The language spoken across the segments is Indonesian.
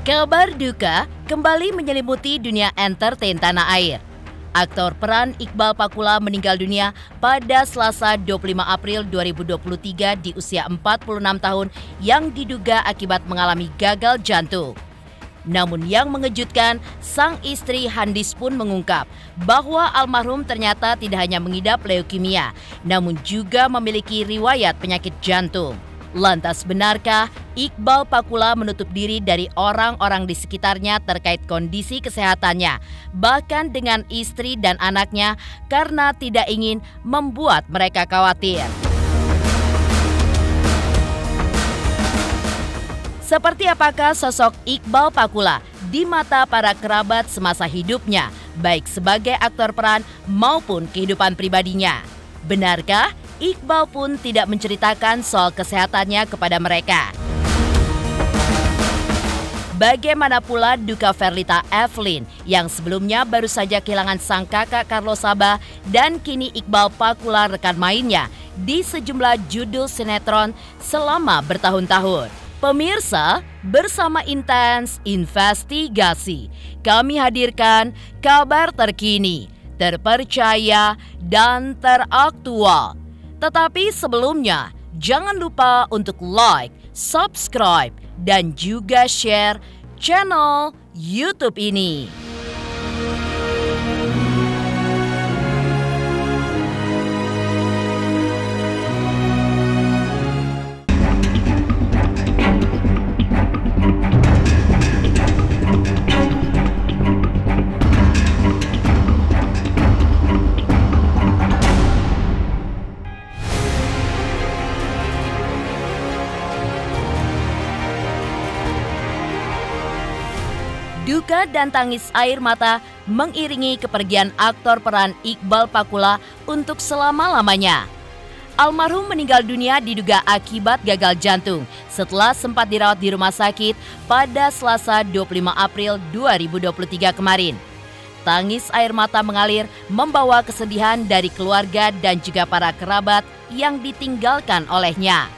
Kabar duka kembali menyelimuti dunia entertain tanah air. Aktor peran Iqbal Pakula meninggal dunia pada Selasa 25 April 2023 di usia 46 tahun yang diduga akibat mengalami gagal jantung. Namun yang mengejutkan, sang istri Handis pun mengungkap bahwa almarhum ternyata tidak hanya mengidap leukemia, namun juga memiliki riwayat penyakit jantung. Lantas benarkah Iqbal Pakula menutup diri dari orang-orang di sekitarnya terkait kondisi kesehatannya, bahkan dengan istri dan anaknya karena tidak ingin membuat mereka khawatir? Seperti apakah sosok Iqbal Pakula di mata para kerabat semasa hidupnya, baik sebagai aktor peran maupun kehidupan pribadinya? Benarkah Iqbal pun tidak menceritakan soal kesehatannya kepada mereka? Bagaimana pula duka Verlita Evelyn yang sebelumnya baru saja kehilangan sang kakak Carlos Sabah dan kini Iqbal Pakula rekan mainnya di sejumlah judul sinetron selama bertahun-tahun. Pemirsa, bersama Intens Investigasi, kami hadirkan kabar terkini, terpercaya, dan teraktual. Tetapi sebelumnya, jangan lupa untuk like, subscribe, dan juga share channel YouTube ini. Duka dan tangis air mata mengiringi kepergian aktor peran Iqbal Pakula untuk selama-lamanya. Almarhum meninggal dunia diduga akibat gagal jantung setelah sempat dirawat di rumah sakit pada Selasa 25 April 2023 kemarin. Tangis air mata mengalir membawa kesedihan dari keluarga dan juga para kerabat yang ditinggalkan olehnya.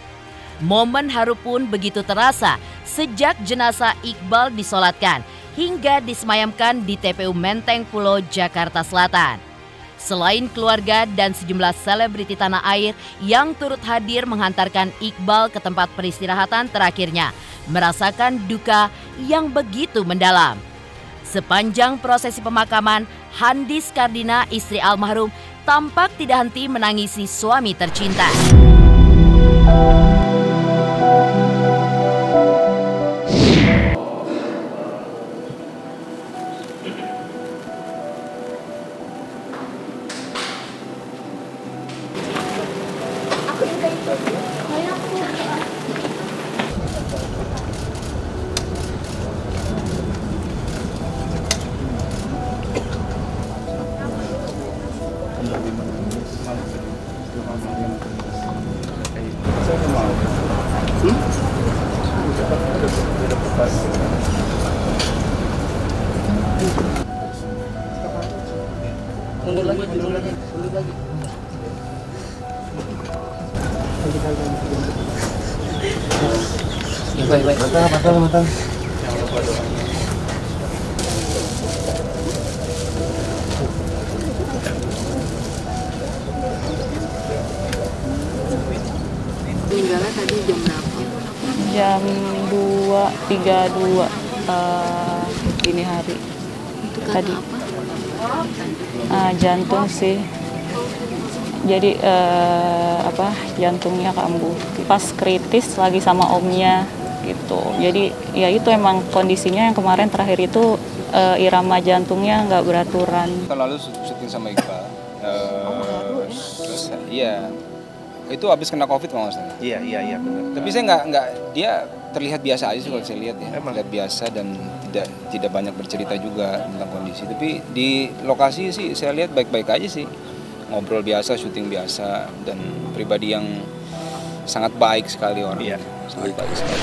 Momen haru pun begitu terasa sejak jenazah Iqbal disolatkan hingga disemayamkan di TPU Menteng Pulo, Jakarta Selatan. Selain keluarga dan sejumlah selebriti tanah air yang turut hadir menghantarkan Iqbal ke tempat peristirahatan terakhirnya, merasakan duka yang begitu mendalam. Sepanjang prosesi pemakaman, Handis Kardina, istri almarhum, tampak tidak henti menangisi suami tercinta. Mundur lagi. Baik. Matang. Meninggalnya tadi jam berapa? Jam 2.32 dini hari. Itu karena Tadi. apa? Jantung sih. Jadi jantungnya kambuh. Pas kritis lagi sama omnya gitu. Jadi ya itu emang kondisinya yang kemarin terakhir itu irama jantungnya nggak beraturan. Tahun lalu syuting sama Iqbal. Terus iya. Itu habis kena COVID kalau nggak salah. Iya benar. Tapi saya nggak dia terlihat biasa aja sih kalau saya lihat ya. Terlihat biasa dan tidak banyak bercerita juga tentang kondisi. Tapi di lokasi sih saya lihat baik-baik aja sih. Ngobrol biasa, syuting biasa, dan pribadi yang sangat baik sekali orang. Iya. Sangat baik sekali.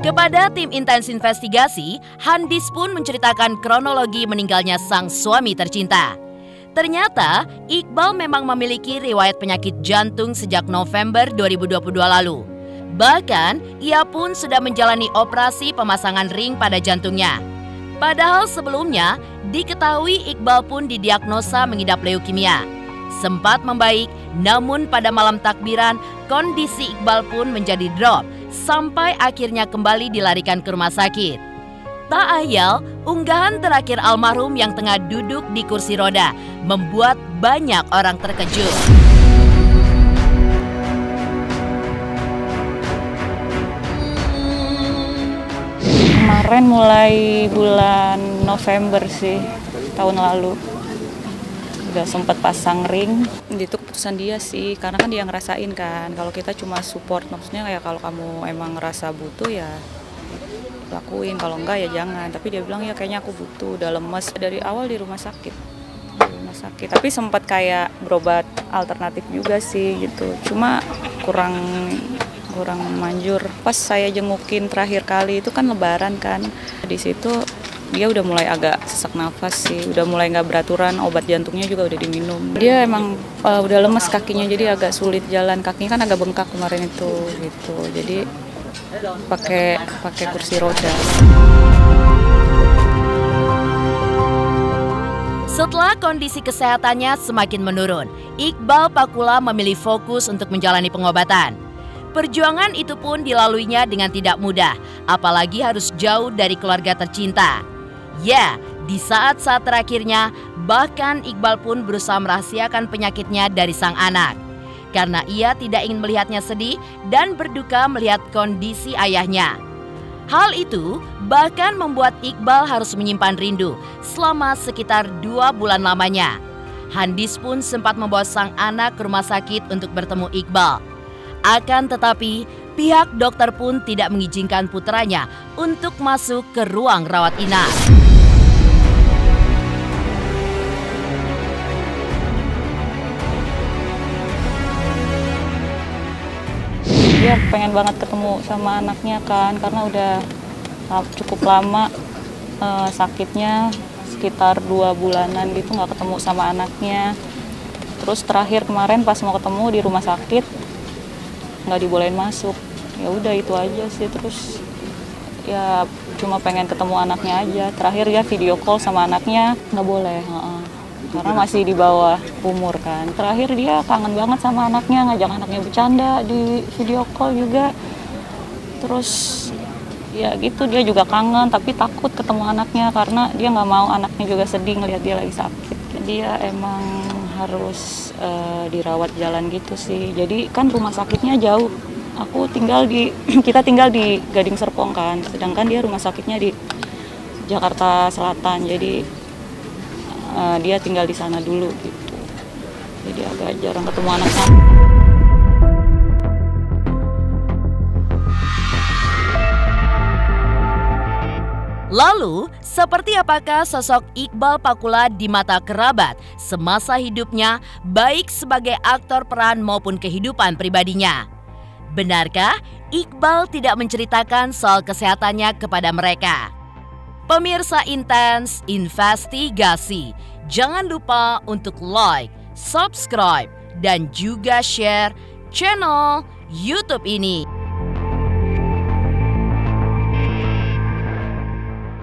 Kepada tim Intens Investigasi, Handis pun menceritakan kronologi meninggalnya sang suami tercinta. Ternyata, Iqbal memang memiliki riwayat penyakit jantung sejak November 2022 lalu. Bahkan, ia pun sudah menjalani operasi pemasangan ring pada jantungnya. Padahal sebelumnya, diketahui Iqbal pun didiagnosa mengidap leukemia. Sempat membaik, namun pada malam takbiran, kondisi Iqbal pun menjadi drop, sampai akhirnya kembali dilarikan ke rumah sakit. Tak ayal, unggahan terakhir almarhum yang tengah duduk di kursi roda membuat banyak orang terkejut. Kemarin mulai bulan November sih, tahun lalu. Udah sempat pasang ring. Itu keputusan dia sih, karena kan dia ngerasain kan. Kalau kita cuma support, maksudnya kayak kalau kamu emang ngerasa butuh ya lakuin, kalau enggak ya jangan. Tapi dia bilang ya kayaknya aku butuh, udah lemes. Dari awal di rumah sakit. Tapi sempat kayak berobat alternatif juga sih gitu. Cuma kurang manjur. Pas saya jengukin terakhir kali itu kan lebaran kan. Di situ dia udah mulai agak sesak nafas sih, udah mulai nggak beraturan, obat jantungnya juga udah diminum. Dia emang udah lemes kakinya, jadi agak sulit jalan. Kakinya kan agak bengkak kemarin itu gitu. Jadi pakai kursi roda. Setelah kondisi kesehatannya semakin menurun, Iqbal Pakula memilih fokus untuk menjalani pengobatan. Perjuangan itu pun dilaluinya dengan tidak mudah, apalagi harus jauh dari keluarga tercinta. Ya, di saat-saat terakhirnya, bahkan Iqbal pun berusaha merahasiakan penyakitnya dari sang anak. Karena ia tidak ingin melihatnya sedih dan berduka melihat kondisi ayahnya. Hal itu bahkan membuat Iqbal harus menyimpan rindu selama sekitar 2 bulan lamanya. Handis pun sempat membawa sang anak ke rumah sakit untuk bertemu Iqbal. Akan tetapi, pihak dokter pun tidak mengizinkan putranya untuk masuk ke ruang rawat inap. Dia pengen banget ketemu sama anaknya kan, karena udah cukup lama sakitnya, sekitar 2 bulanan gitu nggak ketemu sama anaknya. Terus terakhir kemarin pas mau ketemu di rumah sakit nggak dibolehin masuk. Ya udah itu aja sih. Terus ya cuma pengen ketemu anaknya aja. Terakhir dia video call sama anaknya nggak boleh. Karena masih di bawah umur kan. Terakhir dia kangen banget sama anaknya, ngajak anaknya bercanda di video call juga. Terus ya gitu, dia juga kangen tapi takut ketemu anaknya karena dia nggak mau anaknya juga sedih ngelihat dia lagi sakit. Dia emang harus dirawat jalan gitu sih. Jadi kan rumah sakitnya jauh. Kita tinggal di Gading Serpong kan, sedangkan dia rumah sakitnya di Jakarta Selatan. Jadi dia tinggal di sana dulu gitu. Jadi agak jarang ketemu anaknya. Lalu, seperti apakah sosok Iqbal Pakula di mata kerabat semasa hidupnya, baik sebagai aktor peran maupun kehidupan pribadinya? Benarkah Iqbal tidak menceritakan soal kesehatannya kepada mereka? Pemirsa Intens Investigasi, jangan lupa untuk like, subscribe, dan juga share channel YouTube ini.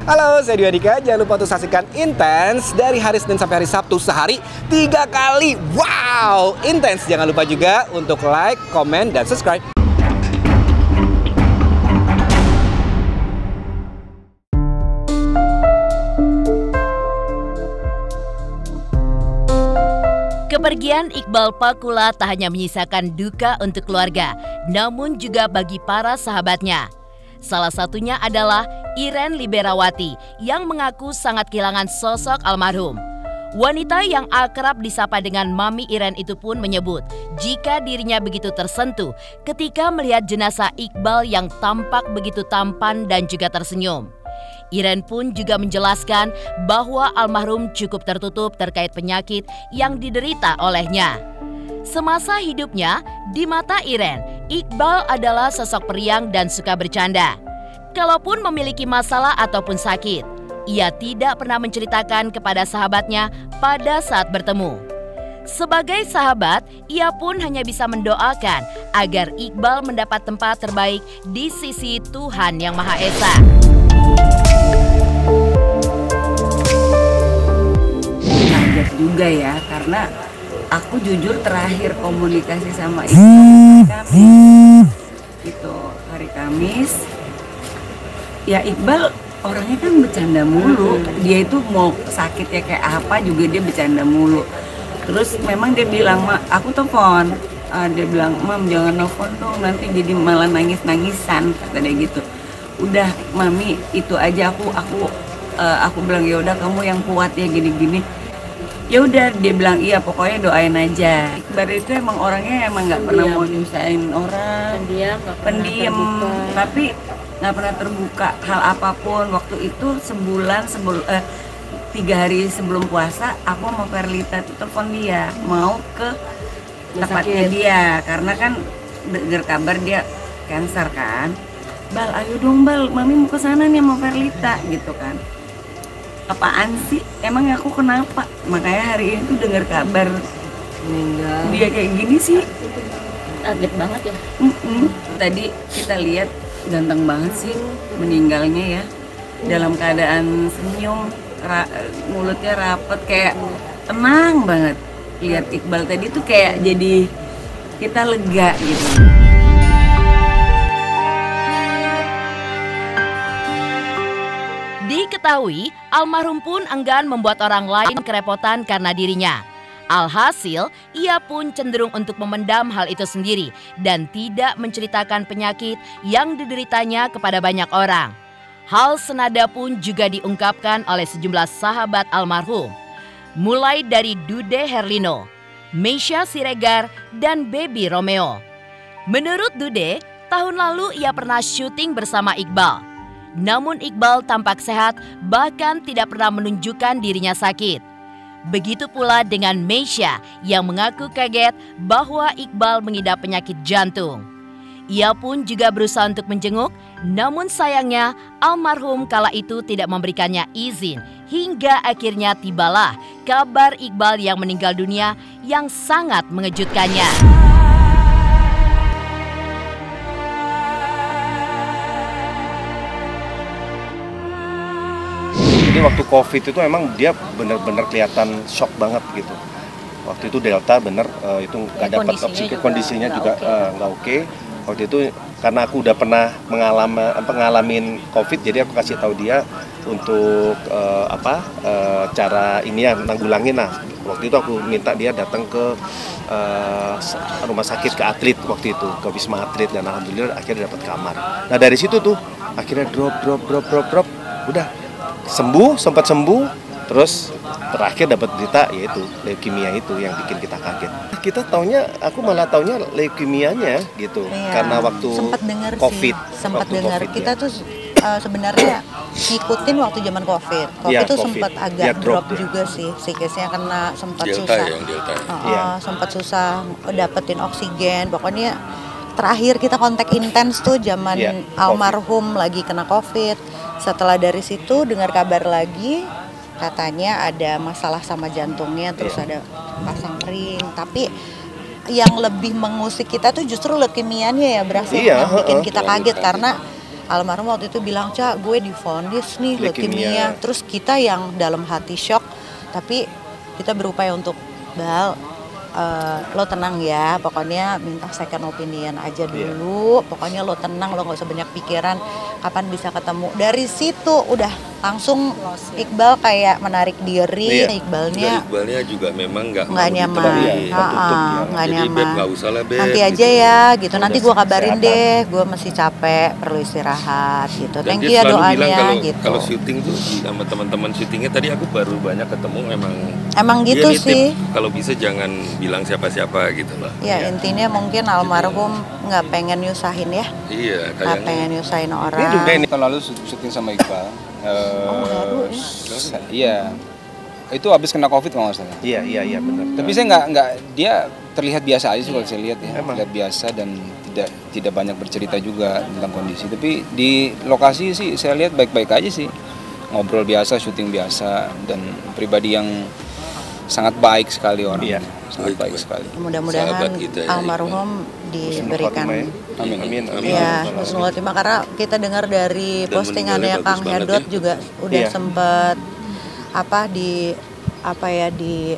Halo, saya Dwi Andika. Jangan lupa untuk saksikan Intens dari hari Senin sampai hari Sabtu sehari 3 kali. Wow, Intens. Jangan lupa juga untuk like, komen, dan subscribe. Kepergian Iqbal Pakula tak hanya menyisakan duka untuk keluarga, namun juga bagi para sahabatnya. Salah satunya adalah Iren Liberawati yang mengaku sangat kehilangan sosok almarhum. Wanita yang akrab disapa dengan Mami Iren itu pun menyebut jika dirinya begitu tersentuh ketika melihat jenazah Iqbal yang tampak begitu tampan dan juga tersenyum. Iren pun juga menjelaskan bahwa almarhum cukup tertutup terkait penyakit yang diderita olehnya. Semasa hidupnya, di mata Iren, Iqbal adalah sosok periang dan suka bercanda. Kalaupun memiliki masalah ataupun sakit, ia tidak pernah menceritakan kepada sahabatnya pada saat bertemu. Sebagai sahabat, ia pun hanya bisa mendoakan agar Iqbal mendapat tempat terbaik di sisi Tuhan Yang Maha Esa. Kaget juga ya, karena aku jujur terakhir komunikasi sama Iqbal itu hari Kamis. Ya Iqbal orangnya kan bercanda mulu, dia itu mau sakit ya kayak apa juga dia bercanda mulu. Terus memang dia bilang, aku telepon, dia bilang, Mam jangan nelfon dong, nanti jadi malah nangis-nangisan, kata dia gitu. Udah Mami, itu aja aku bilang ya udah kamu yang kuat ya gini-gini. Ya udah dia bilang iya pokoknya doain aja. Iqbal itu emang orangnya emang nggak pernah mau nyusahin orang, pendiam, tapi nggak pernah terbuka hal apapun. Waktu itu sebulan 3 hari sebelum puasa aku sama Perlita tuh telepon dia mau ke tempatnya dia karena kan dengar kabar dia cancer kan. Bal ayo dong Bal, Mami mau ke sana nih sama Perlita gitu kan. Apaan sih? Emang aku kenapa? Makanya hari ini tuh dengar kabar meninggal. Dia kayak gini sih. Kaget banget ya. Tadi kita lihat ganteng banget sih meninggalnya ya. Dalam keadaan senyum, mulutnya rapet kayak tenang banget. Lihat Iqbal tadi tuh kayak jadi kita lega gitu. Diketahui, almarhum pun enggan membuat orang lain kerepotan karena dirinya. Alhasil, ia pun cenderung untuk memendam hal itu sendiri dan tidak menceritakan penyakit yang dideritanya kepada banyak orang. Hal senada pun juga diungkapkan oleh sejumlah sahabat almarhum, mulai dari Dude Herlino, Meisya Siregar, dan Baby Romeo. Menurut Dude, tahun lalu ia pernah syuting bersama Iqbal. Namun Iqbal tampak sehat, bahkan tidak pernah menunjukkan dirinya sakit. Begitu pula dengan Meisya yang mengaku kaget bahwa Iqbal mengidap penyakit jantung. Ia pun juga berusaha untuk menjenguk, namun sayangnya almarhum kala itu tidak memberikannya izin hingga akhirnya tibalah kabar Iqbal yang meninggal dunia yang sangat mengejutkannya. Jadi waktu COVID itu emang dia benar-benar kelihatan shock banget gitu. Waktu itu Delta bener itu nggak dapat oksigen, kondisinya juga nggak oke. Waktu itu karena aku udah pernah ngalamin COVID, jadi aku kasih tahu dia untuk cara ini ya nanggulangin. Nah waktu itu aku minta dia datang ke rumah sakit ke atlet waktu itu, ke Wisma Atlet, dan alhamdulillah akhirnya dapat kamar. Nah dari situ tuh akhirnya drop, udah sempat sembuh. Terus terakhir dapat berita yaitu leukemia itu yang bikin kita kaget. Kita taunya, aku malah taunya leukemianya gitu, karena waktu sempat dengar COVID. Sempat dengar. Kita tuh sebenarnya ngikutin waktu zaman COVID. COVID tuh sempat agak drop juga sih case-nya karena sempat susah. Sempat susah dapetin oksigen. Pokoknya terakhir kita kontak intens tuh zaman almarhum lagi kena COVID. Setelah dari situ dengar kabar lagi, katanya ada masalah sama jantungnya, terus ada pasang ring. Tapi yang lebih mengusik kita tuh justru leukemianya ya, berasa yang bikin kita kaget karena almarhum waktu itu bilang, Cak, gue divonis nih leukemia. Terus kita yang dalam hati shock, tapi kita berupaya untuk Bal, lo tenang ya, pokoknya minta second opinion aja dulu. Pokoknya lo tenang, lo gak usah banyak pikiran, kapan bisa ketemu. Dari situ udah langsung Iqbal kayak menarik diri. Iqbalnya juga memang nggak nyaman, nggak nyaman. Nggak usah lah, Beb, nanti aja ya gitu. Nanti gue kabarin deh, gue masih capek, perlu istirahat gitu. Dan thank you ya doanya gitu. Kalau syuting tuh sama teman-teman syutingnya tadi aku baru banyak ketemu, emang gitu sih. Kalau bisa jangan bilang siapa-siapa gitu lah. Ya intinya mungkin almarhum nggak pengen nyusahin ya. Iya, nggak pengen nyusahin orang. Ini juga ini tahun lalu syuting sama Iqbal. Iya, itu habis kena COVID kalau nggak salah. Iya benar. Tapi saya nggak, dia terlihat biasa aja sih kalau saya lihat ya. Terlihat biasa dan tidak banyak bercerita juga tentang kondisi. Tapi di lokasi sih saya lihat baik-baik aja sih. ngobrol biasa, syuting biasa, dan pribadi yang sangat baik sekali orang. Sangat baik sekali. Mudah-mudahan almarhum diberikan amin. Ya, husnul khotimah, karena kita dengar dari postingannya Kang Hedot juga udah sempet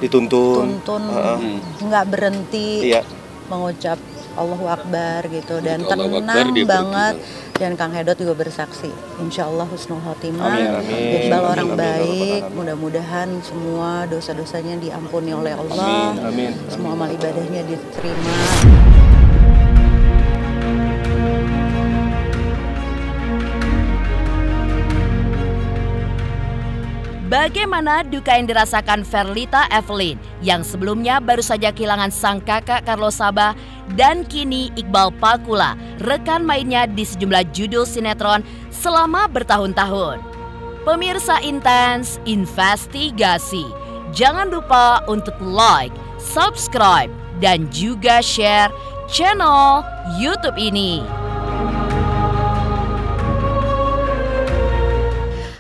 dituntun nggak berhenti mengucap Allahu Akbar gitu, dan tenang banget. Dan Kang Hedot juga bersaksi, insya Allah husnul khotimah, Iqbal orang baik, mudah-mudahan semua dosa-dosanya diampuni oleh Allah, semua amal ibadahnya diterima. Bagaimana duka yang dirasakan Ferlita Evelyn yang sebelumnya baru saja kehilangan sang kakak Carlos Sabah dan kini Iqbal Pakula, rekan mainnya di sejumlah judul sinetron selama bertahun-tahun. Pemirsa Intens Investigasi, jangan lupa untuk like, subscribe, dan juga share channel YouTube ini.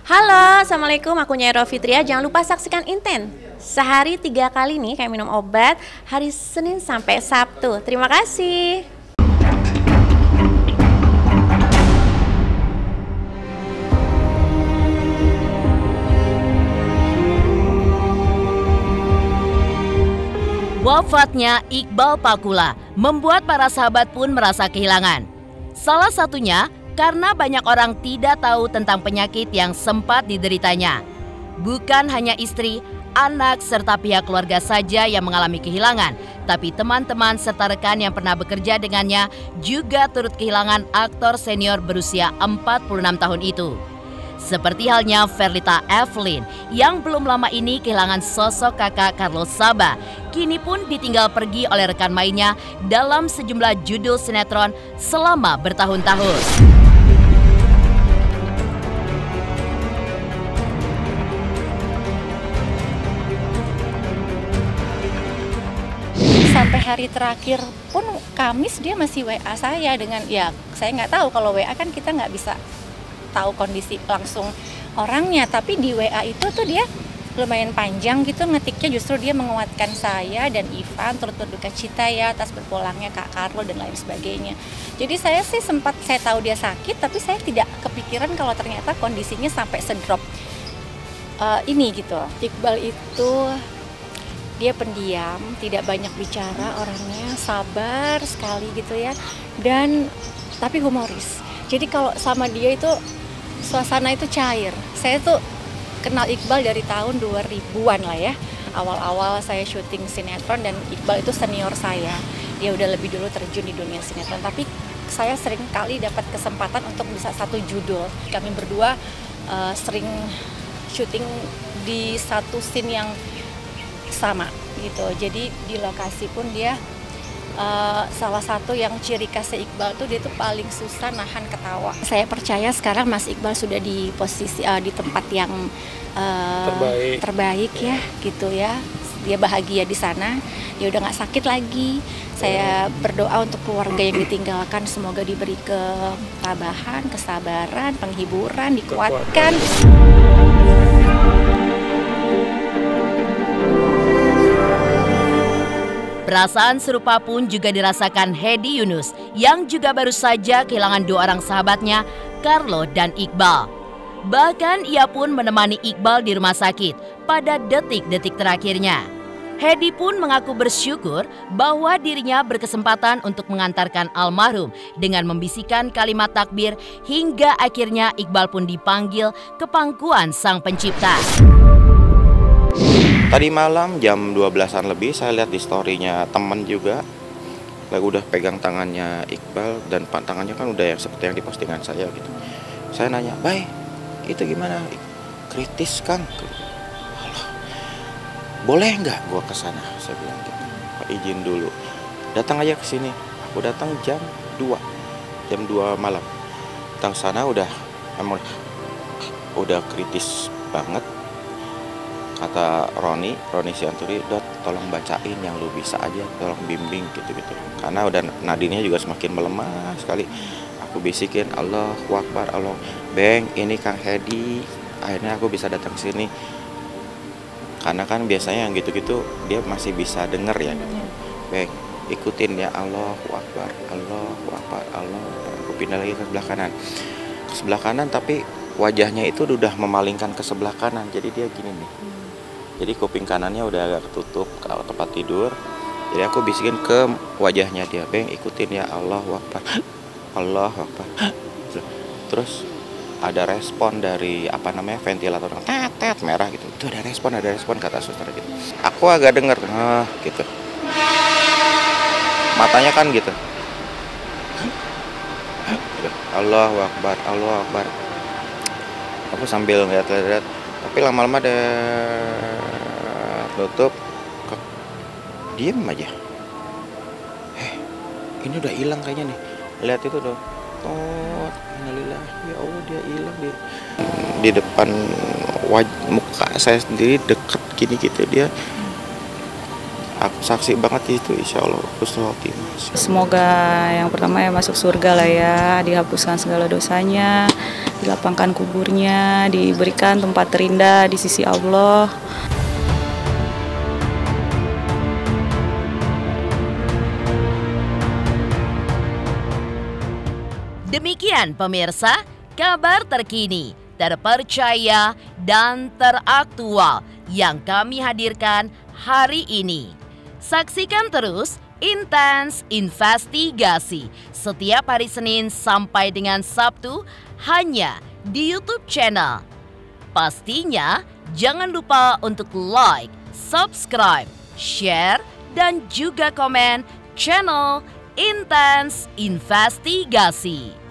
Halo, Assalamualaikum, aku Nyai Fitria. Jangan lupa saksikan Inten. Sehari 3 kali nih kayak minum obat, hari Senin sampai Sabtu. Terima kasih. Wafatnya Iqbal Pakula membuat para sahabat pun merasa kehilangan. Salah satunya karena banyak orang tidak tahu tentang penyakit yang sempat dideritanya. Bukan hanya istri, anak, serta pihak keluarga saja yang mengalami kehilangan, tapi teman-teman serta rekan yang pernah bekerja dengannya juga turut kehilangan aktor senior berusia 46 tahun itu. Seperti halnya Ferlita Evelyn yang belum lama ini kehilangan sosok kakak Carlos Sabah, kini pun ditinggal pergi oleh rekan mainnya dalam sejumlah judul sinetron selama bertahun-tahun. Sampai hari terakhir pun Kamis dia masih WA saya dengan, ya saya nggak tahu, kalau WA kan kita nggak bisa tahu kondisi langsung orangnya, tapi di WA itu tuh dia lumayan panjang gitu ngetiknya, justru dia menguatkan saya dan Ivan turut berduka cita ya atas berpulangnya Kak Carlo dan lain sebagainya. Jadi saya sih sempat, saya tahu dia sakit, tapi saya tidak kepikiran kalau ternyata kondisinya sampai sedrop ini gitu. Iqbal itu dia pendiam, tidak banyak bicara orangnya, sabar sekali gitu ya, dan tapi humoris. Jadi kalau sama dia itu suasana itu cair. Saya tuh kenal Iqbal dari tahun 2000-an lah ya. Awal-awal saya syuting sinetron dan Iqbal itu senior saya. Dia udah lebih dulu terjun di dunia sinetron, tapi saya sering kali dapat kesempatan untuk bisa satu judul. Kami berdua sering syuting di satu scene yang sama gitu. Jadi di lokasi pun dia salah satu yang ciri khasnya Iqbal tuh dia tuh paling susah nahan ketawa. Saya percaya sekarang Mas Iqbal sudah di posisi di tempat yang terbaik ya gitu ya. Dia bahagia di sana, dia udah nggak sakit lagi. Saya berdoa untuk keluarga yang ditinggalkan, semoga diberi ketabahan, kesabaran, penghiburan, dikuatkan. Perasaan serupa pun juga dirasakan Hedi Yunus yang juga baru saja kehilangan 2 orang sahabatnya, Carlo dan Iqbal. Bahkan ia pun menemani Iqbal di rumah sakit pada detik-detik terakhirnya. Hedi pun mengaku bersyukur bahwa dirinya berkesempatan untuk mengantarkan almarhum dengan membisikkan kalimat takbir hingga akhirnya Iqbal pun dipanggil ke pangkuan Sang Pencipta. Tadi malam jam 12-an lebih saya lihat di story-nya teman juga, udah pegang tangannya Iqbal dan tangannya kan udah yang seperti yang di postingan saya gitu. Saya nanya, "Bay, itu gimana? Kritis Kang?" Alah, boleh nggak gua ke sana? Saya bilang gitu. "Pak, izin dulu. Datang aja ke sini." Aku datang jam 2 malam. Datang sana udah kritis banget. Kata Roni Sianturi, "Dot, tolong bacain yang lu bisa aja, tolong bimbing gitu-gitu." Karena udah nadinya juga semakin melemah sekali. Aku bisikin, "Allahu Akbar, Allah, Beng, ini Kang Hedi, akhirnya aku bisa datang ke sini. Karena kan biasanya yang gitu-gitu dia masih bisa denger ya. Baik, ikutin ya, Allahu Akbar, Allahu Akbar, Allahu Akbar. Aku pindah lagi ke sebelah kanan. Ke sebelah kanan tapi wajahnya itu udah memalingkan ke sebelah kanan. Jadi dia gini nih. Jadi kuping kanannya udah agak ketutup ke tempat tidur. Jadi aku bisikin ke wajahnya dia, Beng, ikutin ya, Allahu Akbar, Allahu Akbar. Terus ada respon dari ventilator tet merah gitu. Itu ada respon kata suster gitu. Aku agak denger gitu. Matanya kan gitu. Allahu Akbar, Allahu Akbar. Aku sambil ngeliat, tapi lama-lama ada tutup, diem aja. Ini udah hilang kayaknya nih. Lihat itu dong. Oh, innalillah, ya Allah, dia hilang di depan muka saya sendiri, deket gini gitu dia. Aku saksi banget itu, insya Allah husnul khotimah. Semoga yang pertama ya masuk surga lah ya, dihapuskan segala dosanya, dilapangkan kuburnya, diberikan tempat terindah di sisi Allah. Demikian pemirsa, kabar terkini, terpercaya, dan teraktual yang kami hadirkan hari ini. Saksikan terus Intens Investigasi setiap hari Senin sampai dengan Sabtu hanya di YouTube channel. Pastinya jangan lupa untuk like, subscribe, share, dan juga komen channel Intens Investigasi.